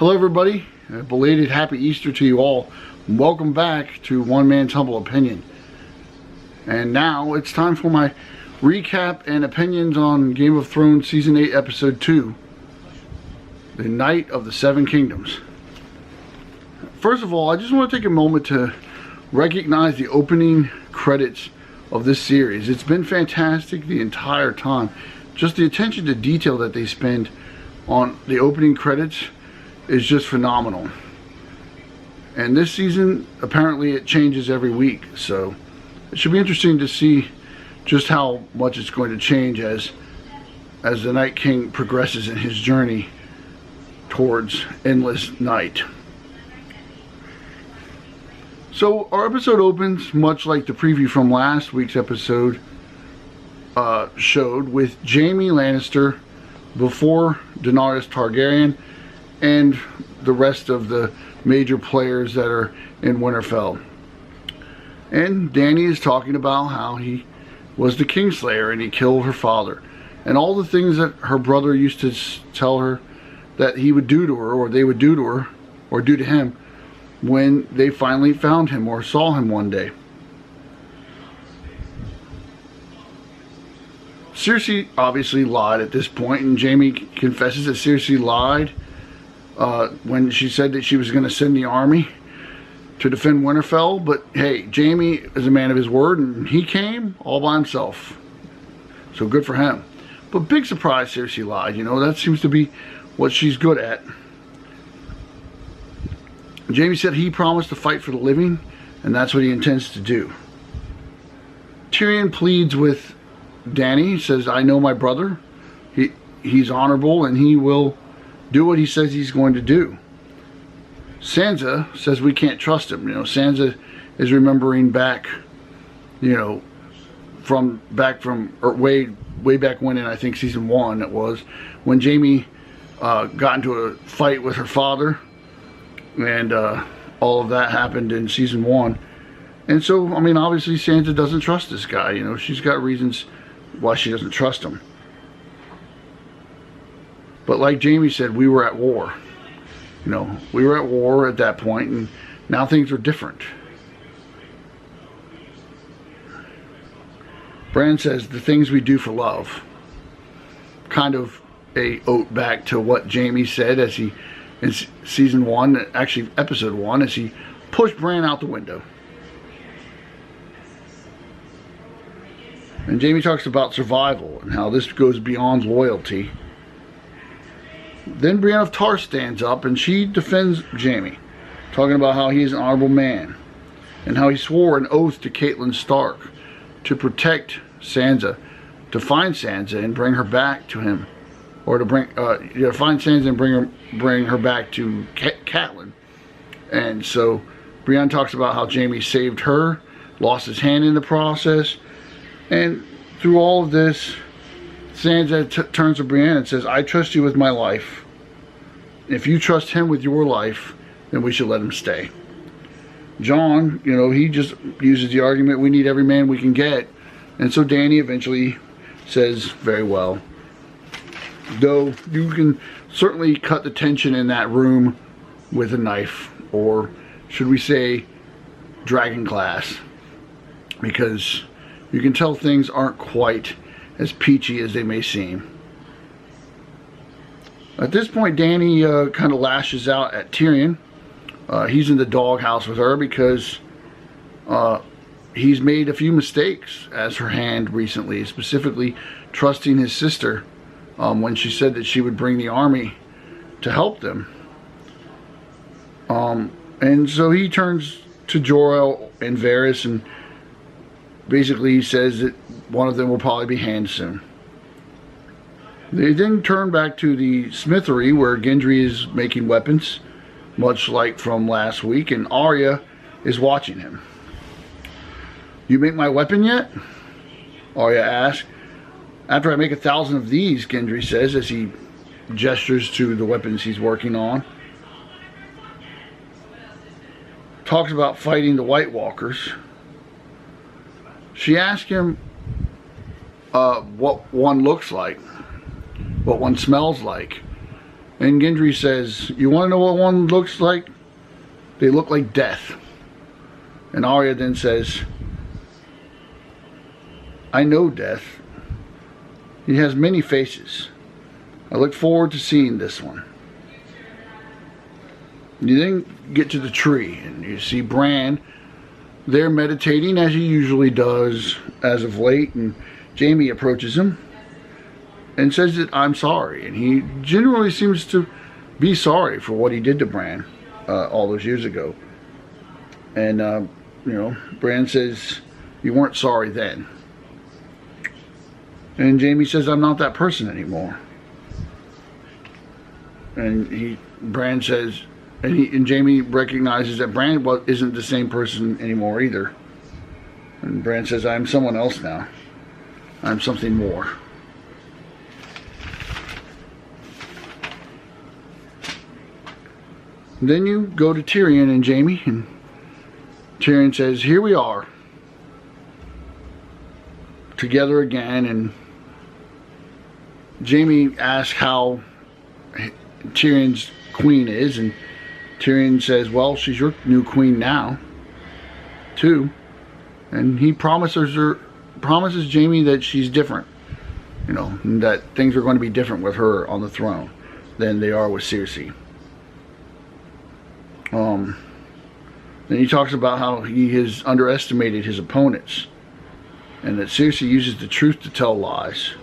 Hello everybody, belated happy Easter to you all. Welcome back to One Man's Humble Opinion. And now it's time for my recap and opinions on Game of Thrones Season 8 Episode 2, The Night of the Seven Kingdoms. First of all, I just want to take a moment to recognize the opening credits of this series. It's been fantastic the entire time. Just the attention to detail that they spend on the opening credits is just phenomenal. And this season, apparently it changes every week, so it should be interesting to see just how much it's going to change as the Night King progresses in his journey towards endless night. So our episode opens much like the preview from last week's episode showed, with Jaime Lannister before Daenerys Targaryen and the rest of the major players that are in Winterfell. And Dany is talking about how he was the Kingslayer and he killed her father, and all the things that her brother used to tell her that he would do to her, or they would do to her, or do to him when they finally found him or saw him one day. Cersei obviously lied at this point, and Jaime confesses that Cersei lied when she said that she was going to send the army to defend Winterfell. But hey, Jaime is a man of his word, and he came all by himself. So good for him. But big surprise, Cersei lied. You know, that seems to be what she's good at. Jaime said he promised to fight for the living, and that's what he intends to do. Tyrion pleads with Dany. He says, I know my brother. He's honorable, and he will do what he says he's going to do. Sansa says we can't trust him. You know, Sansa is remembering back, you know, from way back when, in I think season 1 it was, when Jaime got into a fight with her father, and all of that happened in season 1. And so, I mean, obviously Sansa doesn't trust this guy. You know, she's got reasons why she doesn't trust him. But like Jaime said, we were at war. You know, we were at war at that point, and now things are different. Bran says the things we do for love. Kind of a ode back to what Jaime said as he, in season 1, actually episode 1, as he pushed Bran out the window. And Jaime talks about survival and how this goes beyond loyalty. Then Brienne of Tarth stands up and she defends Jaime, talking about how he is an honorable man and how he swore an oath to Catelyn Stark to protect Sansa, to find Sansa and bring her back to him, or to find Sansa and bring her back to Catelyn. And so Brienne talks about how Jaime saved her, lost his hand in the process, and through all of this, Sansa turns to Brienne and says, I trust you with my life. If you trust him with your life, then we should let him stay. Jon, you know, he just uses the argument, we need every man we can get. And so Dany eventually says, very well. Though you can certainly cut the tension in that room with a knife, or should we say dragon glass, because you can tell things aren't quite as peachy as they may seem. At this point, Dany kind of lashes out at Tyrion. He's in the doghouse with her because he's made a few mistakes as her hand recently, specifically trusting his sister when she said that she would bring the army to help them. And so he turns to Jorah and Varys, and basically he says that one of them will probably be hanged soon. They then turn back to the smithery where Gendry is making weapons, much like from last week, and Arya is watching him. You make my weapon yet? Arya asks. After I make 1,000 of these, Gendry says as he gestures to the weapons he's working on. Talks about fighting the White Walkers. She asks him what one looks like, what one smells like. And Gendry says, you want to know what one looks like? They look like death. And Arya then says, I know death. He has many faces. I look forward to seeing this one. You then get to the tree and you see Bran there meditating as he usually does as of late, and Jaime approaches him and says that I'm sorry, and he generally seems to be sorry for what he did to Bran all those years ago. And you know, Bran says, you weren't sorry then. And Jaime says, I'm not that person anymore. And Bran says, and Jaime recognizes that Bran isn't the same person anymore either. And Bran says, I'm someone else now. I'm something more. And then you go to Tyrion and Jaime, and Tyrion says, here we are, together again. And Jaime asks how Tyrion's queen is, and Tyrion says, well, she's your new queen now, too. And he promises Jaime that she's different, you know, and that things are going to be different with her on the throne than they are with Cersei. Then he talks about how he has underestimated his opponents, and that Cersei uses the truth to tell lies.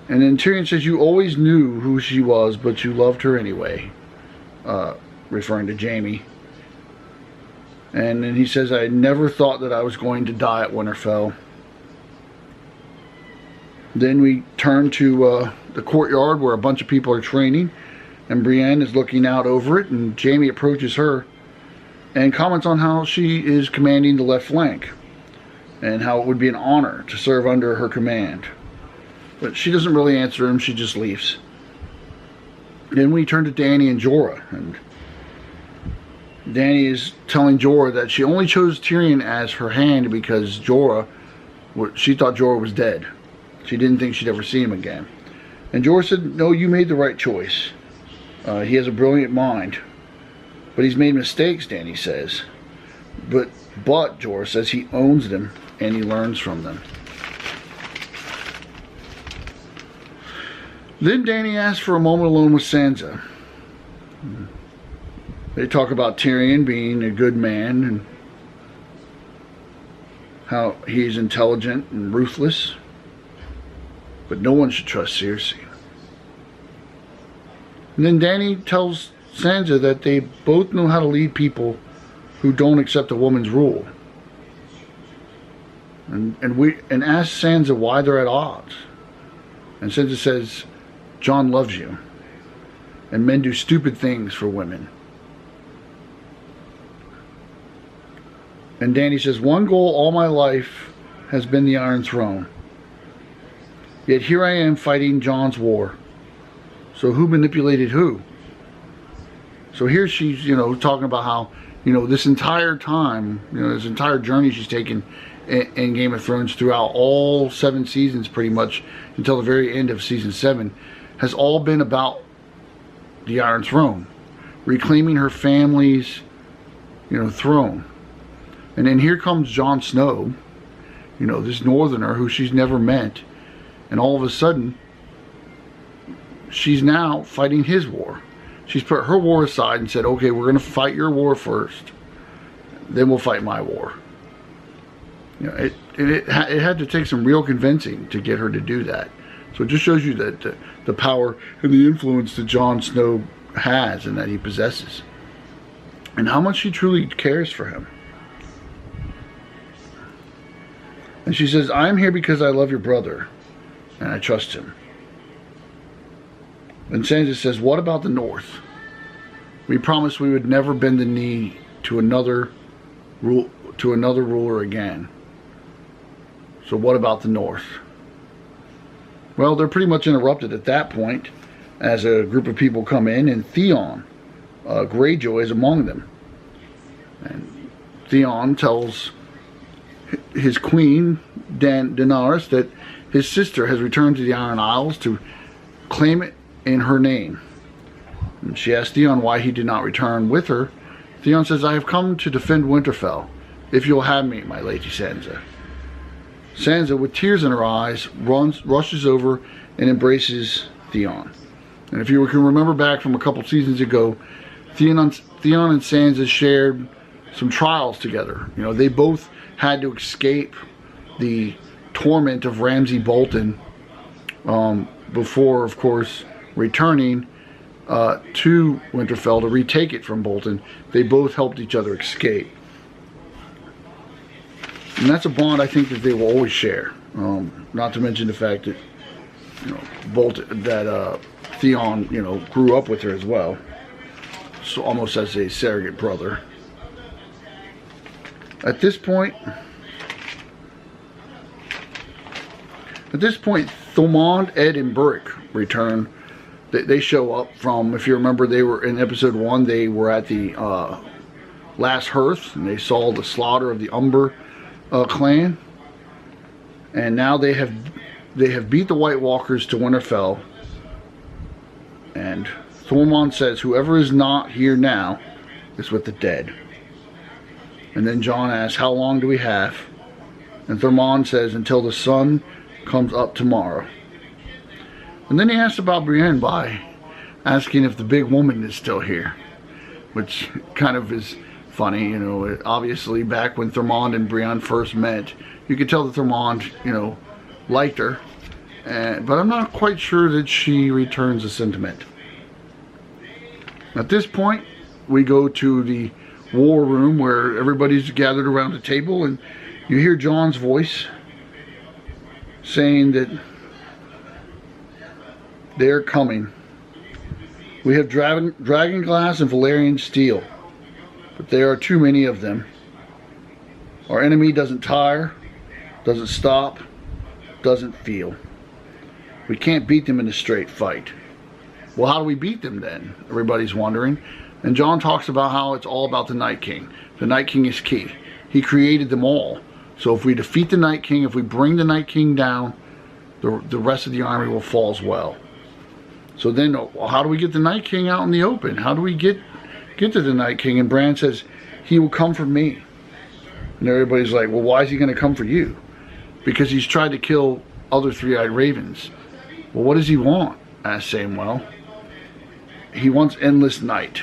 And then Tyrion says, you always knew who she was, but you loved her anyway, referring to Jaime. And then he says, I never thought that I was going to die at Winterfell. Then we turn to the courtyard where a bunch of people are training, and Brienne is looking out over it, and Jaime approaches her and comments on how she is commanding the left flank and how it would be an honor to serve under her command. But she doesn't really answer him, she just leaves. Then we turn to Dany and Jorah, and Dany is telling Jorah that she only chose Tyrion as her hand because she thought Jorah was dead. She didn't think she'd ever see him again. And Jorah said, no, you made the right choice. He has a brilliant mind. But he's made mistakes, Dany says. But Jorah says he owns them and he learns from them. Then Dany asks for a moment alone with Sansa. They talk about Tyrion being a good man and how he's intelligent and ruthless. But no one should trust Cersei. And then Dany tells Sansa that they both know how to lead people who don't accept a woman's rule. And asks Sansa why they're at odds. And Sansa says, Jon loves you. And men do stupid things for women. And Dany says, one goal all my life has been the Iron Throne. Yet here I am fighting Jon's war. So who manipulated who? So here she's, talking about how, this entire time, this entire journey she's taken in Game of Thrones throughout all 7 seasons pretty much until the very end of season 7 has all been about the Iron Throne. Reclaiming her family's, throne. And then here comes Jon Snow, this northerner who she's never met. And all of a sudden, she's now fighting his war. She's put her war aside and said, okay, we're going to fight your war first. Then we'll fight my war. It had to take some real convincing to get her to do that. So it just shows you that the power and the influence that Jon Snow has and that he possesses. And how much she truly cares for him. And she says, I'm here because I love your brother. And I trust him. And Sansa says, what about the North? We promised we would never bend the knee to another ruler again. So what about the North? Well, they're pretty much interrupted at that point as a group of people come in, and Theon Greyjoy is among them. And Theon tells his queen, Daenerys, that his sister has returned to the Iron Isles to claim it in her name. And she asks Theon why he did not return with her. Theon says, I have come to defend Winterfell, if you'll have me, my lady Sansa. Sansa, with tears in her eyes, rushes over and embraces Theon. And if you can remember back from a couple seasons ago, Theon and Sansa shared some trials together. You know, they both had to escape the torment of Ramsay Bolton before, of course, returning to Winterfell to retake it from Bolton. They both helped each other escape. And that's a bond I think that they will always share. Not to mention the fact that, you know, Theon, you know, grew up with her as well. So almost as a surrogate brother. At this point, Thomond, Ed, and Beric return. They show up from, if you remember, they were in episode 1. They were at the last hearth, and they saw the slaughter of the Umber clan. And now they have beat the White Walkers to Winterfell. And Thormund says, whoever is not here now is with the dead. And then Jon asks, how long do we have? And Thormund says, until the sun comes up tomorrow. And then he asks about Brienne by asking if the big woman is still here, which kind of is funny. You know, obviously back when Thormund and Brienne first met, you could tell that Thormund, you know, liked her, but I'm not quite sure that she returns the sentiment. At this point, we go to the war room where everybody's gathered around the table, and you hear Jon's voice saying that they're coming. We have dragon glass and Valyrian steel, but there are too many of them. Our enemy doesn't tire, doesn't stop, doesn't feel. We can't beat them in a straight fight. Well, how do we beat them then? Everybody's wondering. And Jon talks about how it's all about the Night King. The Night King is key. He created them all. So if we defeat the Night King, if we bring the Night King down, the rest of the army will fall as well. So then, how do we get the Night King out in the open? How do we get to the Night King? And Bran says, he will come for me. And everybody's like, well, why is he going to come for you? Because he's tried to kill other three-eyed ravens. Well, what does he want? Asked Samwell. He wants endless night.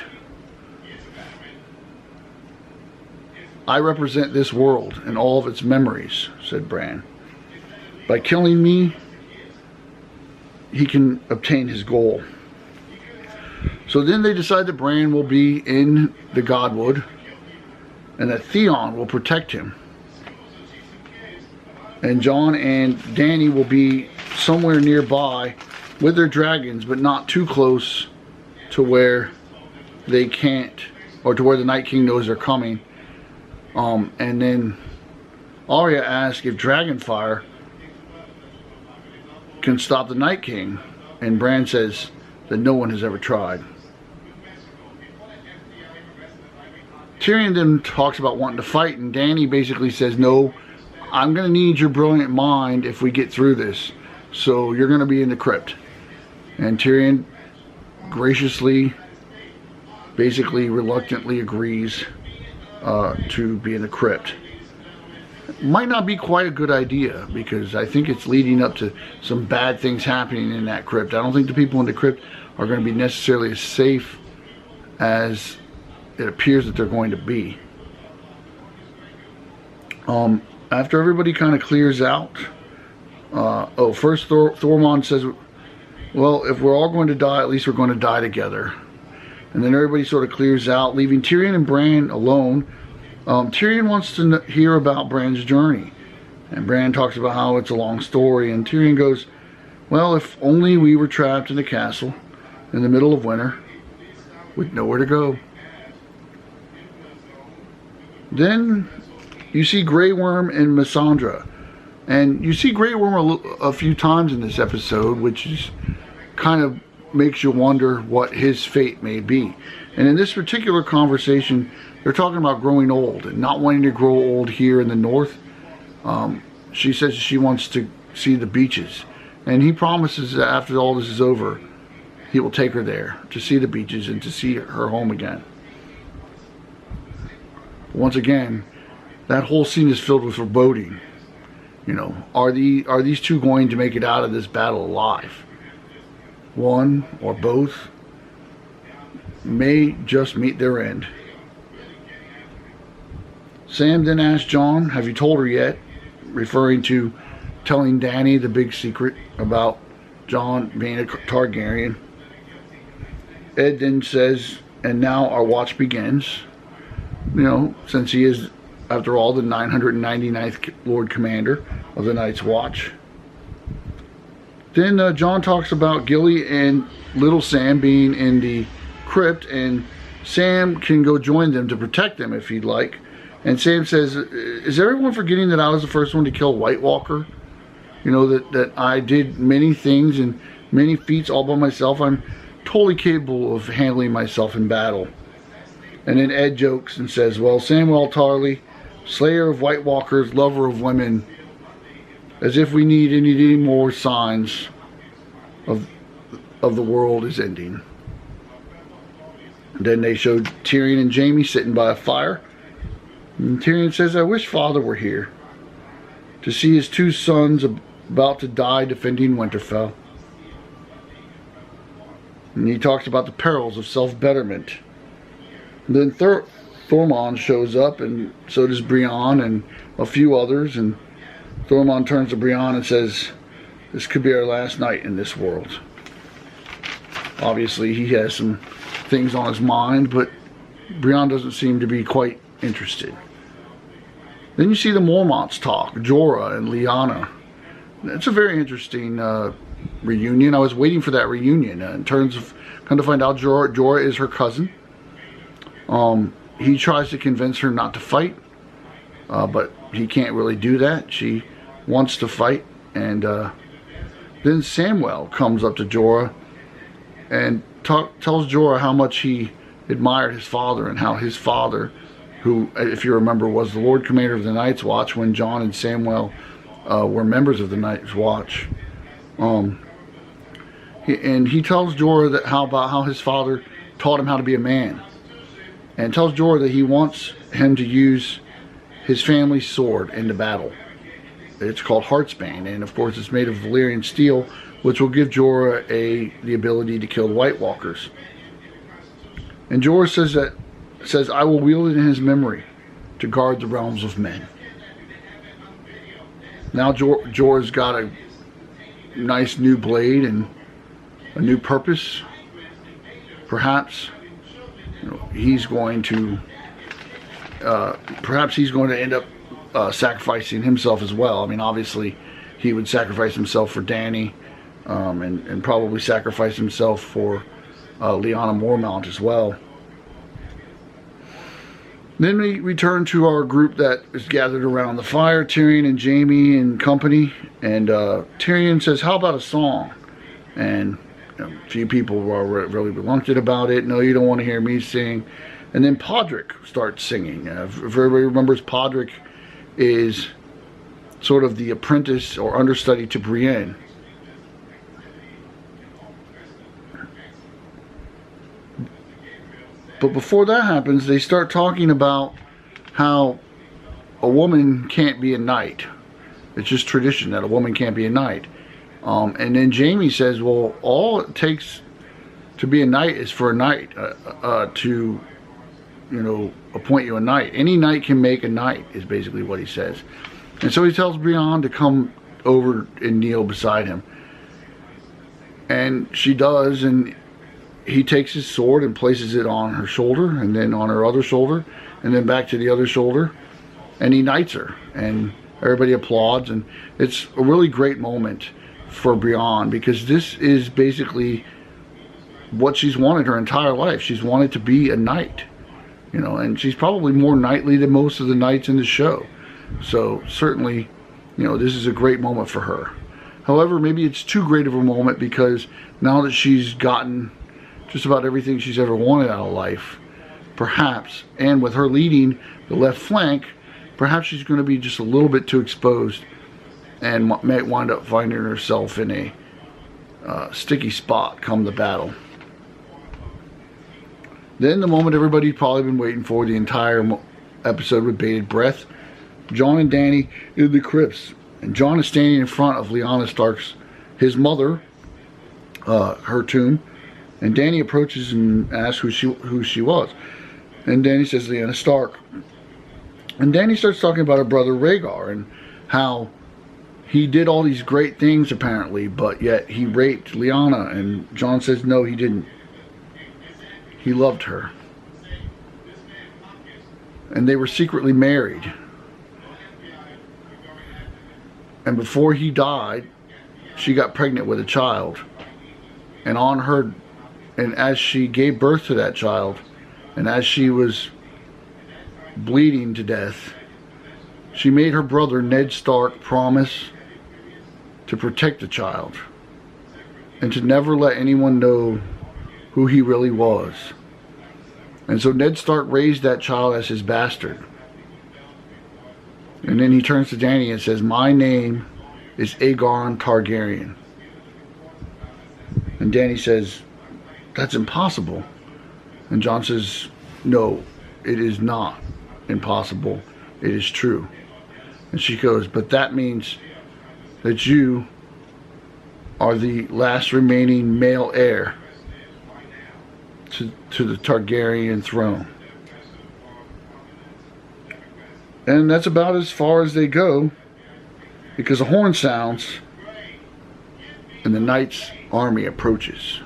I represent this world and all of its memories, said Bran. By killing me, he can obtain his goal. So then they decide that Bran will be in the Godwood and that Theon will protect him. And Jon and Dany will be somewhere nearby with their dragons, but not too close to where they can't, or to where the Night King knows they're coming. And then Arya asks if Dragonfire can stop the Night King, and Bran says that no one has ever tried. Tyrion then talks about wanting to fight, and Dany basically says, no, I'm going to need your brilliant mind if we get through this, so you're going to be in the crypt. And Tyrion graciously, basically reluctantly agrees to be in the crypt. Might not be quite a good idea, because I think it's leading up to some bad things happening in that crypt. I don't think the people in the crypt are going to be necessarily as safe as it appears that they're going to be. After everybody kind of clears out, first Thormund says, well, if we're all going to die, at least we're going to die together. And then everybody sort of clears out, leaving Tyrion and Bran alone. Tyrion wants to hear about Bran's journey. And Bran talks about how it's a long story. And Tyrion goes, well, if only we were trapped in a castle in the middle of winter with nowhere to go. Then you see Grey Worm and Missandra. And you see Grey Worm a few times in this episode, which is kind of makes you wonder what his fate may be. And in this particular conversation, they're talking about growing old and not wanting to grow old here in the north. She says she wants to see the beaches And he promises that after all this is over, he will take her there to see the beaches and to see her home again. Once again, that whole scene is filled with foreboding. You know, are these two going to make it out of this battle alive? One or both may just meet their end. Sam then asked Jon, "Have you told her yet?" Referring to telling Dany the big secret about Jon being a Targaryen. Ed then says, "And now our watch begins." You know, since he is, after all, the 999th Lord Commander of the Night's Watch. Then Jon talks about Gilly and little Sam being in the crypt, and Sam can go join them to protect them if he'd like. And Sam says, "Is everyone forgetting that I was the first one to kill White Walker? You know, that I did many things and many feats all by myself. I'm totally capable of handling myself in battle." And then Ed jokes and says, "Well, Samwell Tarly, slayer of White Walkers, lover of women, as if we need any more signs of the world is ending." And then they showed Tyrion and Jaime sitting by a fire. And Tyrion says, "I wish Father were here to see his two sons about to die defending Winterfell." And he talks about the perils of self-betterment. Then Tormund shows up, and so does Brienne and a few others. And Tormund turns to Brienne and says, "This could be our last night in this world." Obviously, he has some things on his mind, but Brienne doesn't seem to be quite interested. Then you see the Mormonts talk, Jorah and Lyanna. It's a very interesting reunion. I was waiting for that reunion. In terms of, come to find out, Jorah is her cousin. He tries to convince her not to fight, but he can't really do that. She wants to fight. And then Samwell comes up to Jorah and tells Jorah how much he admired his father, and how his father, who, if you remember, was the Lord Commander of the Night's Watch when Jon and Samwell were members of the Night's Watch. And he tells Jorah about how his father taught him how to be a man, and tells Jorah that he wants him to use his family's sword in the battle. It's called Heartsbane, and of course it's made of Valyrian steel, which will give Jorah the ability to kill the White Walkers. And Jorah says, "I will wield it in his memory to guard the realms of men." Now Jorah's got a nice new blade and a new purpose. Perhaps he's going to end up sacrificing himself as well. I mean, obviously he would sacrifice himself for Dany, and probably sacrifice himself for Lyanna Mormont as well. Then we return to our group that is gathered around the fire, Tyrion and Jaime and company. And Tyrion says, "How about a song?" And a few people were really reluctant about it. "No, you don't want to hear me sing." And then Podrick starts singing. If everybody remembers, Podrick is sort of the apprentice or understudy to Brienne. But before that happens, they start talking about how a woman can't be a knight. It's just tradition that a woman can't be a knight. And then Jaime says, "Well, all it takes to be a knight is for a knight to, appoint you a knight. Any knight can make a knight," is basically what he says. And so he tells Brienne to come over and kneel beside him. And she does, and he takes his sword and places it on her shoulder, and then on her other shoulder, and then back to the other shoulder, and he knights her, and everybody applauds. And it's a really great moment for Brienne, because this is basically what she's wanted her entire life. She's wanted to be a knight, and she's probably more knightly than most of the knights in the show. So certainly, this is a great moment for her. However, maybe it's too great of a moment, because now that she's gotten just about everything she's ever wanted out of life, perhaps, and with her leading the left flank, perhaps she's going to be just a little bit too exposed and may wind up finding herself in a sticky spot come the battle. Then the moment everybody's probably been waiting for the entire episode with bated breath. Jon and Dany in the crypts. And Jon is standing in front of Lyanna Stark's, his mother, her tomb. And Dany approaches and asks who she was. And Dany says, Lyanna Stark. And Dany starts talking about her brother Rhaegar and how he did all these great things apparently, but yet he raped Lyanna. And Jon says, no, he didn't. He loved her. And they were secretly married. And before he died, she got pregnant with a child. And on her, and as she gave birth to that child, and as she was bleeding to death, she made her brother Ned Stark promise to protect the child and to never let anyone know who he really was. And so Ned Stark raised that child as his bastard. And then he turns to Dany and says, my name is Aegon Targaryen. And Dany says, that's impossible. And Jon says, no, it is not impossible. It is true. And she goes, but that means that you are the last remaining male heir to the Targaryen throne. And that's about as far as they go, because a horn sounds and the Knight's army approaches.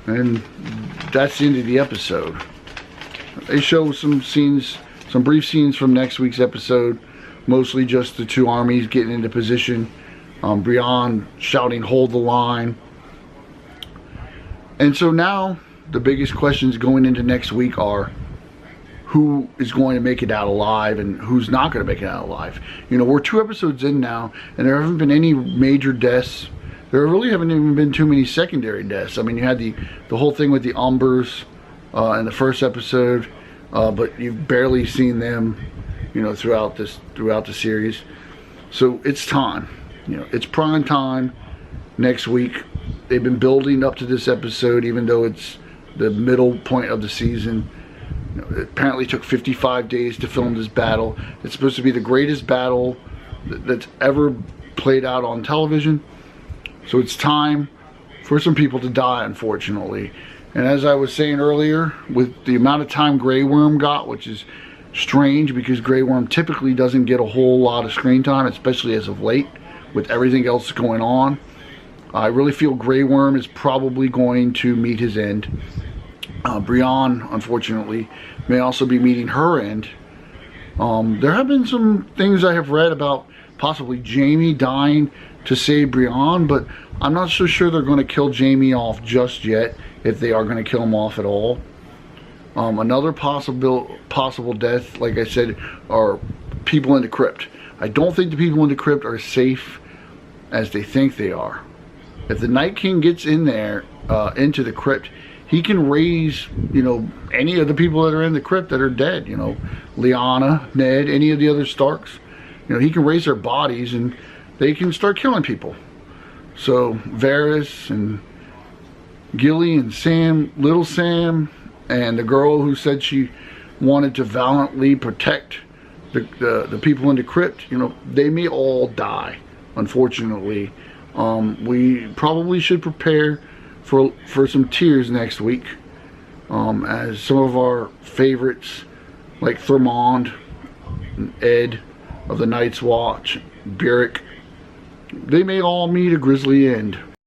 And that's the end of the episode. They show some scenes, some brief scenes from next week's episode, mostly just the two armies getting into position. Brienne shouting, hold the line. And so now the biggest questions going into next week are who is going to make it out alive and who's not going to make it out alive. You know, we're 2 episodes in now and there haven't been any major deaths. There really haven't even been too many secondary deaths. I mean, you had the whole thing with the Umbers in the first episode, but you've barely seen them, you know, throughout the series. So it's time. You know, it's prime time next week. They've been building up to this episode, even though it's the middle point of the season. You know, it apparently took 55 days to film this battle. It's supposed to be the greatest battle that's ever played out on television. So it's time for some people to die, unfortunately. And as I was saying earlier, with the amount of time Grey Worm got, which is strange because Grey Worm typically doesn't get a whole lot of screen time, especially as of late with everything else going on. I really feel Grey Worm is probably going to meet his end. Brienne, unfortunately, may also be meeting her end. There have been some things I have read about possibly Jaime dying to save Brienne, but I'm not so sure they're going to kill Jaime off just yet, if they are going to kill him off at all. Another possible death, like I said, are people in the crypt. I don't think the people in the crypt are safe as they think they are. If the Night King gets in there, into the crypt, he can raise, you know, any of the people that are in the crypt that are dead, you know, Lyanna, Ned, any of the other Starks. You know, he can raise their bodies and they can start killing people. So Varys and Gilly and Sam, little Sam, and the girl who said she wanted to valiantly protect the people in the crypt, you know, they may all die, unfortunately. We probably should prepare for some tears next week, as some of our favorites like Thurmond, Ed of the Night's Watch, Beric, they may all meet a grisly end.